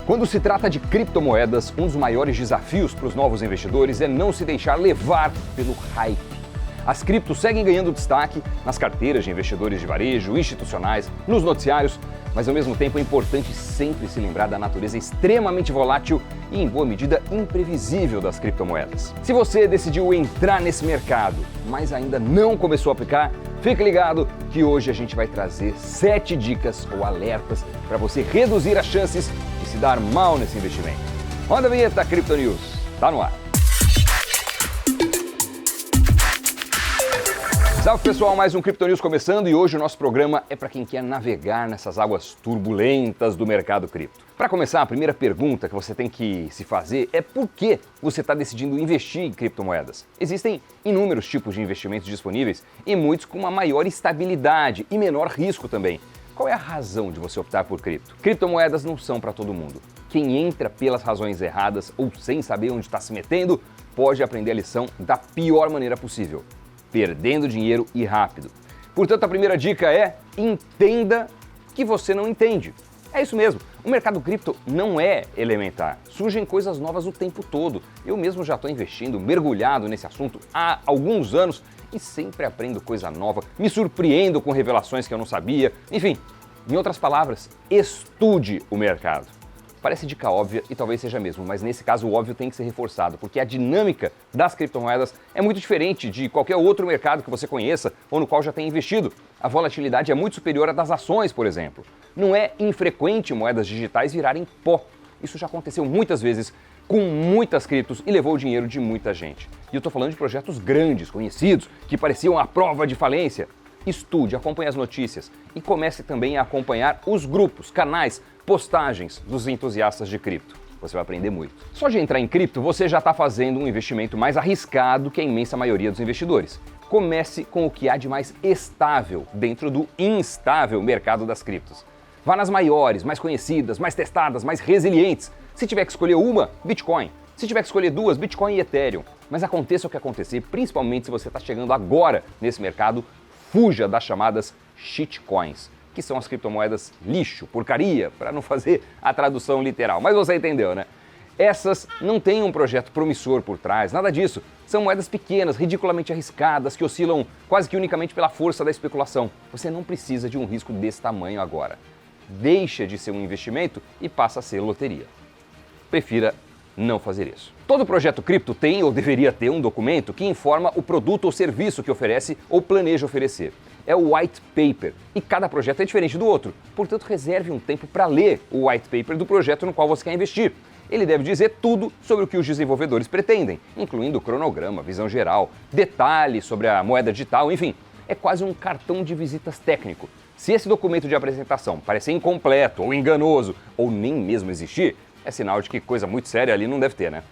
Quando se trata de criptomoedas, um dos maiores desafios para os novos investidores é não se deixar levar pelo hype. As criptos seguem ganhando destaque nas carteiras de investidores de varejo, institucionais, nos noticiários, mas ao mesmo tempo é importante sempre se lembrar da natureza extremamente volátil e, em boa medida, imprevisível das criptomoedas. Se você decidiu entrar nesse mercado, mas ainda não começou a aplicar, fique ligado que hoje a gente vai trazer 7 dicas ou alertas para você reduzir as chances de se dar mal nesse investimento. Roda a vinheta Crypto News, tá no ar. Salve pessoal, mais um Crypto News começando e hoje o nosso programa é para quem quer navegar nessas águas turbulentas do mercado cripto. Para começar, a primeira pergunta que você tem que se fazer é por que você está decidindo investir em criptomoedas? Existem inúmeros tipos de investimentos disponíveis e muitos com uma maior estabilidade e menor risco também. Qual é a razão de você optar por cripto? Criptomoedas não são para todo mundo. Quem entra pelas razões erradas ou sem saber onde está se metendo pode aprender a lição da pior maneira possível, perdendo dinheiro e rápido. Portanto, a primeira dica é: entenda que você não entende. É isso mesmo, o mercado cripto não é elementar. Surgem coisas novas o tempo todo. Eu mesmo já estou investindo, mergulhado nesse assunto há alguns anos e sempre aprendo coisa nova, me surpreendo com revelações que eu não sabia. Enfim, em outras palavras, estude o mercado. Parece dica óbvia e talvez seja mesmo, mas nesse caso o óbvio tem que ser reforçado, porque a dinâmica das criptomoedas é muito diferente de qualquer outro mercado que você conheça ou no qual já tenha investido. A volatilidade é muito superior à das ações, por exemplo. Não é infrequente moedas digitais virarem pó. Isso já aconteceu muitas vezes com muitas criptos e levou o dinheiro de muita gente. E eu estou falando de projetos grandes, conhecidos, que pareciam a prova de falência. Estude, acompanhe as notícias e comece também a acompanhar os grupos, canais, postagens dos entusiastas de cripto. Você vai aprender muito. Só de entrar em cripto, você já está fazendo um investimento mais arriscado que a imensa maioria dos investidores. Comece com o que há de mais estável dentro do instável mercado das criptos. Vá nas maiores, mais conhecidas, mais testadas, mais resilientes. Se tiver que escolher uma, Bitcoin. Se tiver que escolher duas, Bitcoin e Ethereum. Mas aconteça o que acontecer, principalmente se você está chegando agora nesse mercado, fuja das chamadas shitcoins, que são as criptomoedas lixo, porcaria, para não fazer a tradução literal. Mas você entendeu, né? Essas não têm um projeto promissor por trás, nada disso. São moedas pequenas, ridiculamente arriscadas, que oscilam quase que unicamente pela força da especulação. Você não precisa de um risco desse tamanho agora. Deixa de ser um investimento e passa a ser loteria. Prefira não fazer isso. Todo projeto cripto tem ou deveria ter um documento que informa o produto ou serviço que oferece ou planeja oferecer. É o white paper e cada projeto é diferente do outro. Portanto, reserve um tempo para ler o white paper do projeto no qual você quer investir. Ele deve dizer tudo sobre o que os desenvolvedores pretendem, incluindo cronograma, visão geral, detalhes sobre a moeda digital, enfim. É quase um cartão de visitas técnico. Se esse documento de apresentação parecer incompleto ou enganoso ou nem mesmo existir, é sinal de que coisa muito séria ali não deve ter, né?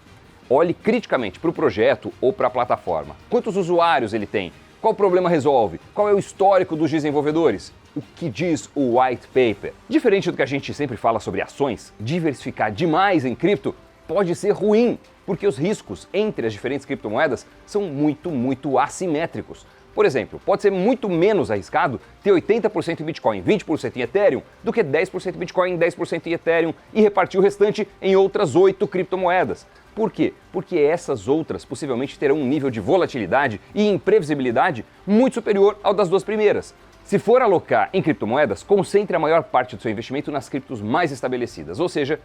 Olhe criticamente para o projeto ou para a plataforma. Quantos usuários ele tem? Qual problema resolve? Qual é o histórico dos desenvolvedores? O que diz o white paper? Diferente do que a gente sempre fala sobre ações, diversificar demais em cripto pode ser ruim, porque os riscos entre as diferentes criptomoedas são muito assimétricos. Por exemplo, pode ser muito menos arriscado ter 80% em Bitcoin, 20% em Ethereum, do que 10% em Bitcoin, 10% em Ethereum e repartir o restante em outras 8 criptomoedas. Por quê? Porque essas outras possivelmente terão um nível de volatilidade e imprevisibilidade muito superior ao das duas primeiras. Se for alocar em criptomoedas, concentre a maior parte do seu investimento nas criptos mais estabelecidas, ou seja,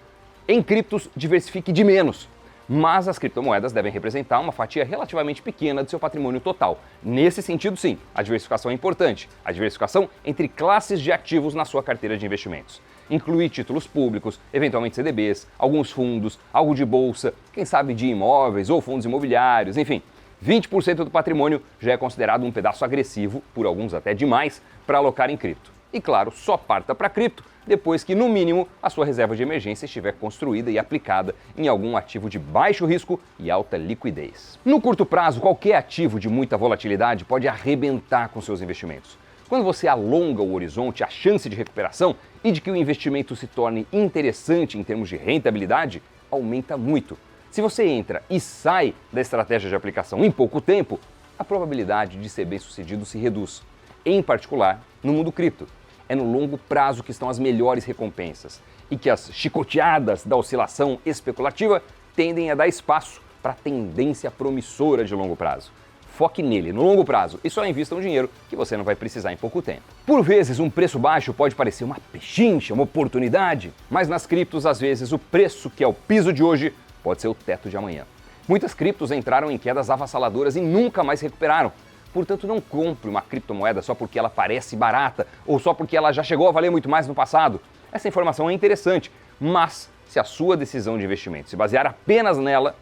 em criptos diversifique de menos. Mas as criptomoedas devem representar uma fatia relativamente pequena do seu patrimônio total. Nesse sentido, sim, a diversificação é importante. A diversificação entre classes de ativos na sua carteira de investimentos. Incluir títulos públicos, eventualmente CDBs, alguns fundos, algo de bolsa, quem sabe de imóveis ou fundos imobiliários, enfim. 20% do patrimônio já é considerado um pedaço agressivo, por alguns até demais, para alocar em cripto. E claro, só parta para cripto depois que, no mínimo, a sua reserva de emergência estiver construída e aplicada em algum ativo de baixo risco e alta liquidez. No curto prazo, qualquer ativo de muita volatilidade pode arrebentar com seus investimentos. Quando você alonga o horizonte, a chance de recuperação e de que o investimento se torne interessante em termos de rentabilidade aumenta muito. Se você entra e sai da estratégia de aplicação em pouco tempo, a probabilidade de ser bem-sucedido se reduz, em particular no mundo cripto. É no longo prazo que estão as melhores recompensas. e que as chicoteadas da oscilação especulativa tendem a dar espaço para a tendência promissora de longo prazo. Foque nele, no longo prazo, e só invista um dinheiro que você não vai precisar em pouco tempo. Por vezes, um preço baixo pode parecer uma pechincha, uma oportunidade, mas nas criptos, às vezes, o preço que é o piso de hoje pode ser o teto de amanhã. Muitas criptos entraram em quedas avassaladoras e nunca mais recuperaram. Portanto, não compre uma criptomoeda só porque ela parece barata ou só porque ela já chegou a valer muito mais no passado. Essa informação é interessante, mas se a sua decisão de investimento se basear apenas nela,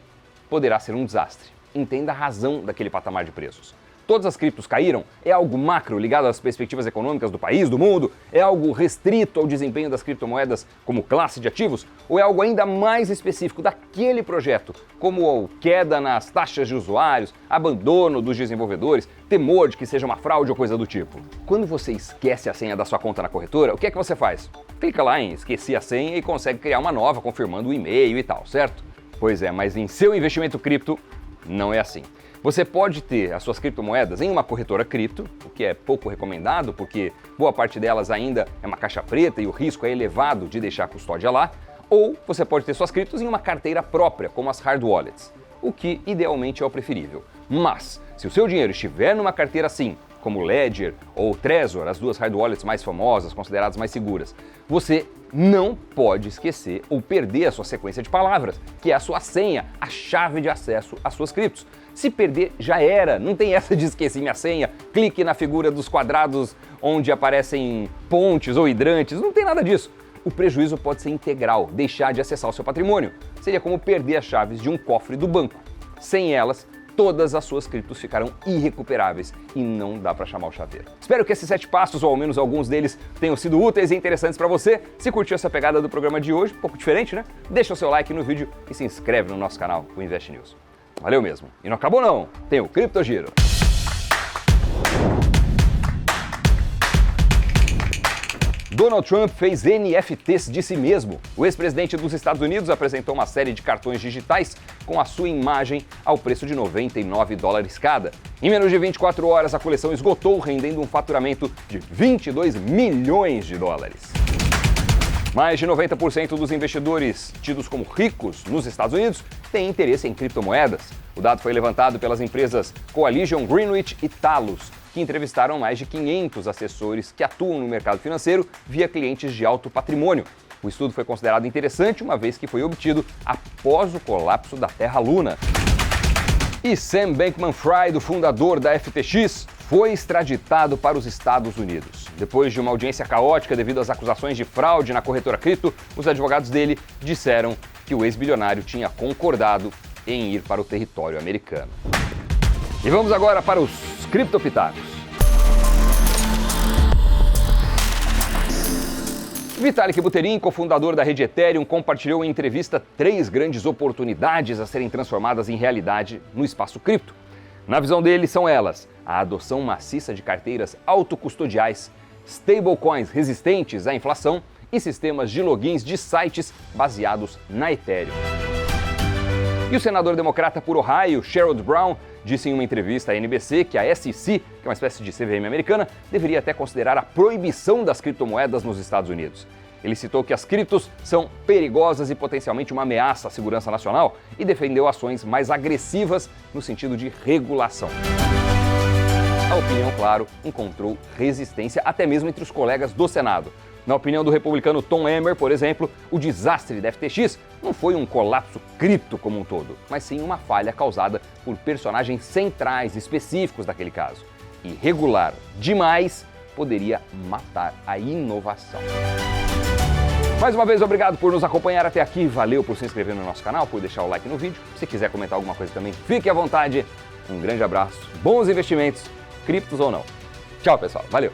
poderá ser um desastre. Entenda a razão daquele patamar de preços. Todas as criptos caíram? É algo macro ligado às perspectivas econômicas do país, do mundo? É algo restrito ao desempenho das criptomoedas como classe de ativos? Ou é algo ainda mais específico daquele projeto, como a queda nas taxas de usuários, abandono dos desenvolvedores, temor de que seja uma fraude ou coisa do tipo? Quando você esquece a senha da sua conta na corretora, o que é que você faz? Clica lá em esqueci a senha e consegue criar uma nova confirmando o e-mail e tal, certo? Pois é, mas em seu investimento cripto não é assim. Você pode ter as suas criptomoedas em uma corretora cripto, o que é pouco recomendado porque boa parte delas ainda é uma caixa preta e o risco é elevado de deixar a custódia lá, ou você pode ter suas criptos em uma carteira própria, como as hard wallets, o que idealmente é o preferível. Mas, se o seu dinheiro estiver numa carteira assim, como Ledger ou Trezor, as duas hard wallets mais famosas, consideradas mais seguras, você não pode esquecer ou perder a sua sequência de palavras, que é a sua senha, a chave de acesso às suas criptos. Se perder, já era, não tem essa de esqueci minha senha, clique na figura dos quadrados onde aparecem pontes ou hidrantes, não tem nada disso. O prejuízo pode ser integral, deixar de acessar o seu patrimônio. Seria como perder as chaves de um cofre do banco. Sem elas, todas as suas criptos ficarão irrecuperáveis e não dá para chamar o chaveiro. Espero que esses 7 passos, ou ao menos alguns deles, tenham sido úteis e interessantes para você. Se curtiu essa pegada do programa de hoje, um pouco diferente, né? Deixa o seu like no vídeo e se inscreve no nosso canal, o Invest News. Valeu mesmo. E não acabou não, tem o Cripto Giro. Donald Trump fez NFTs de si mesmo. O ex-presidente dos Estados Unidos apresentou uma série de cartões digitais com a sua imagem ao preço de $99 cada. Em menos de 24 horas, a coleção esgotou, rendendo um faturamento de $22 milhões. Mais de 90% dos investidores tidos como ricos nos Estados Unidos têm interesse em criptomoedas. O dado foi levantado pelas empresas Coalition Greenwich e Talos, que entrevistaram mais de 500 assessores que atuam no mercado financeiro via clientes de alto patrimônio. O estudo foi considerado interessante, uma vez que foi obtido após o colapso da Terra-Luna. E Sam Bankman-Fried, o fundador da FTX, foi extraditado para os Estados Unidos. Depois de uma audiência caótica devido às acusações de fraude na corretora cripto, os advogados dele disseram que o ex-bilionário tinha concordado em ir para o território americano. E vamos agora para os criptopitacos. Vitalik Buterin, cofundador da rede Ethereum, compartilhou em entrevista 3 grandes oportunidades a serem transformadas em realidade no espaço cripto. Na visão dele, são elas: a adoção maciça de carteiras autocustodiais, stablecoins resistentes à inflação e sistemas de logins de sites baseados na Ethereum. E o senador democrata por Ohio, Sherrod Brown, disse em uma entrevista à NBC que a SEC, que é uma espécie de CVM americana, deveria até considerar a proibição das criptomoedas nos Estados Unidos. Ele citou que as criptos são perigosas e potencialmente uma ameaça à segurança nacional e defendeu ações mais agressivas no sentido de regulação. A opinião, claro, encontrou resistência até mesmo entre os colegas do Senado. Na opinião do republicano Tom Emmer, por exemplo, o desastre da FTX não foi um colapso cripto como um todo, mas sim uma falha causada por personagens centrais específicos daquele caso. E regular demais poderia matar a inovação. Mais uma vez, obrigado por nos acompanhar até aqui, valeu por se inscrever no nosso canal, por deixar o like no vídeo. Se quiser comentar alguma coisa também, fique à vontade. Um grande abraço, bons investimentos, criptos ou não. Tchau, pessoal, valeu!